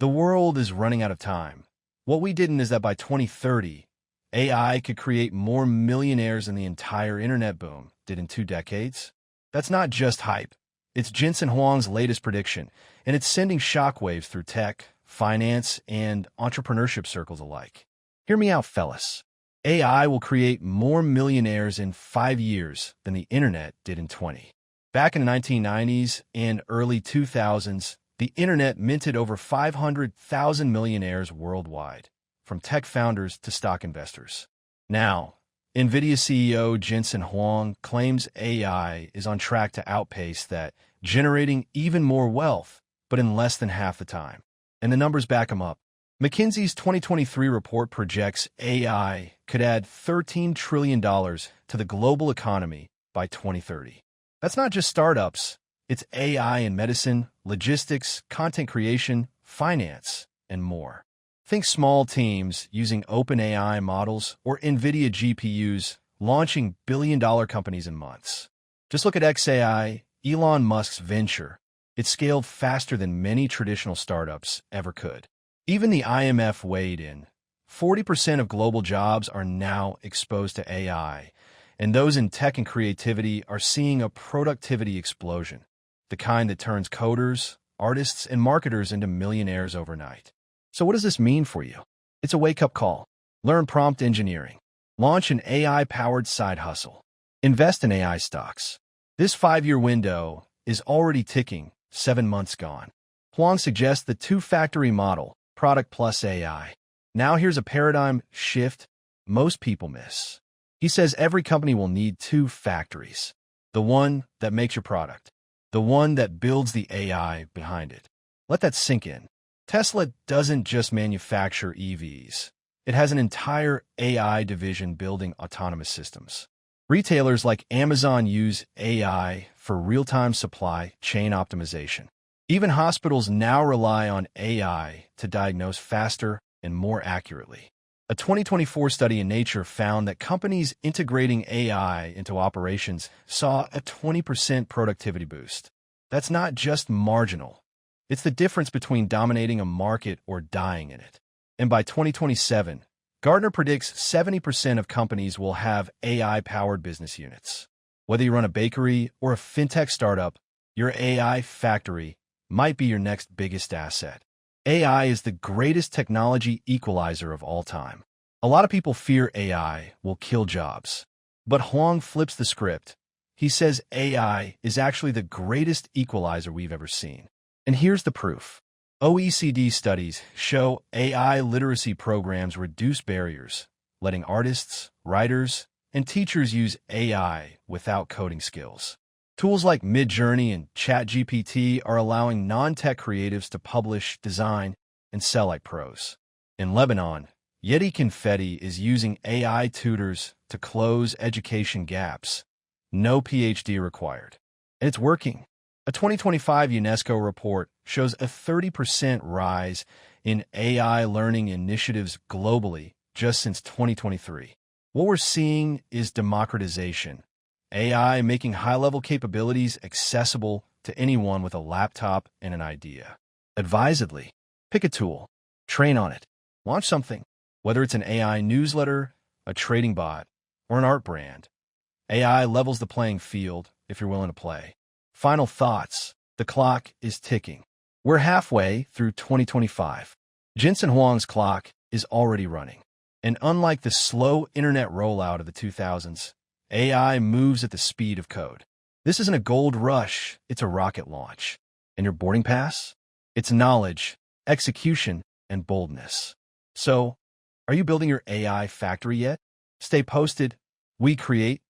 The world is running out of time. What we didn't is that by 2030, AI could create more millionaires than the entire internet boom did in 2 decades. That's not just hype. It's Jensen Huang's latest prediction, and it's sending shockwaves through tech, finance, and entrepreneurship circles alike. Hear me out, fellas. AI will create more millionaires in 5 years than the internet did in 20. Back in the 1990s and early 2000s, the internet minted over 500,000 millionaires worldwide, from tech founders to stock investors. Now, NVIDIA CEO Jensen Huang claims AI is on track to outpace that, generating even more wealth, but in less than half the time. And the numbers back him up. McKinsey's 2023 report projects AI could add $13 trillion to the global economy by 2030. That's not just startups. It's AI in medicine, logistics, content creation, finance, and more. Think small teams using OpenAI models or NVIDIA GPUs launching billion-dollar companies in months. Just look at xAI, Elon Musk's venture. It scaled faster than many traditional startups ever could. Even the IMF weighed in. 40% of global jobs are now exposed to AI, and those in tech and creativity are seeing a productivity explosion, the kind that turns coders, artists, and marketers into millionaires overnight. So what does this mean for you? It's a wake-up call. Learn prompt engineering. Launch an AI-powered side hustle. Invest in AI stocks. This 5-year window is already ticking, 7 months gone. Huang suggests the two-factory model, product plus AI. Now here's a paradigm shift most people miss. He says every company will need 2 factories. The one that makes your product. The one that builds the AI behind it. Let that sink in. Tesla doesn't just manufacture EVs. It has an entire AI division building autonomous systems. Retailers like Amazon use AI for real-time supply chain optimization. Even hospitals now rely on AI to diagnose faster and more accurately. A 2024 study in Nature found that companies integrating AI into operations saw a 20% productivity boost. That's not just marginal. It's the difference between dominating a market or dying in it. And by 2027, Gartner predicts 70% of companies will have AI-powered business units. Whether you run a bakery or a fintech startup, your AI factory might be your next biggest asset. AI is the greatest technology equalizer of all time. A lot of people fear AI will kill jobs. But Huang flips the script. He says AI is actually the greatest equalizer we've ever seen. And here's the proof. OECD studies show AI literacy programs reduce barriers, letting artists, writers, and teachers use AI without coding skills. Tools like Midjourney and ChatGPT are allowing non-tech creatives to publish, design, and sell like pros. In Lebanon, Yeti Confetti is using AI tutors to close education gaps. No PhD required. And it's working. A 2025 UNESCO report shows a 30% rise in AI learning initiatives globally just since 2023. What we're seeing is democratization. AI making high-level capabilities accessible to anyone with a laptop and an idea. Advisedly, pick a tool, train on it, launch something, whether it's an AI newsletter, a trading bot, or an art brand. AI levels the playing field if you're willing to play. Final thoughts. The clock is ticking. We're halfway through 2025. Jensen Huang's clock is already running. And unlike the slow internet rollout of the 2000s, AI moves at the speed of code. This isn't a gold rush, it's a rocket launch. And your boarding pass? It's knowledge, execution, and boldness. So, are you building your AI factory yet? Stay posted. We create,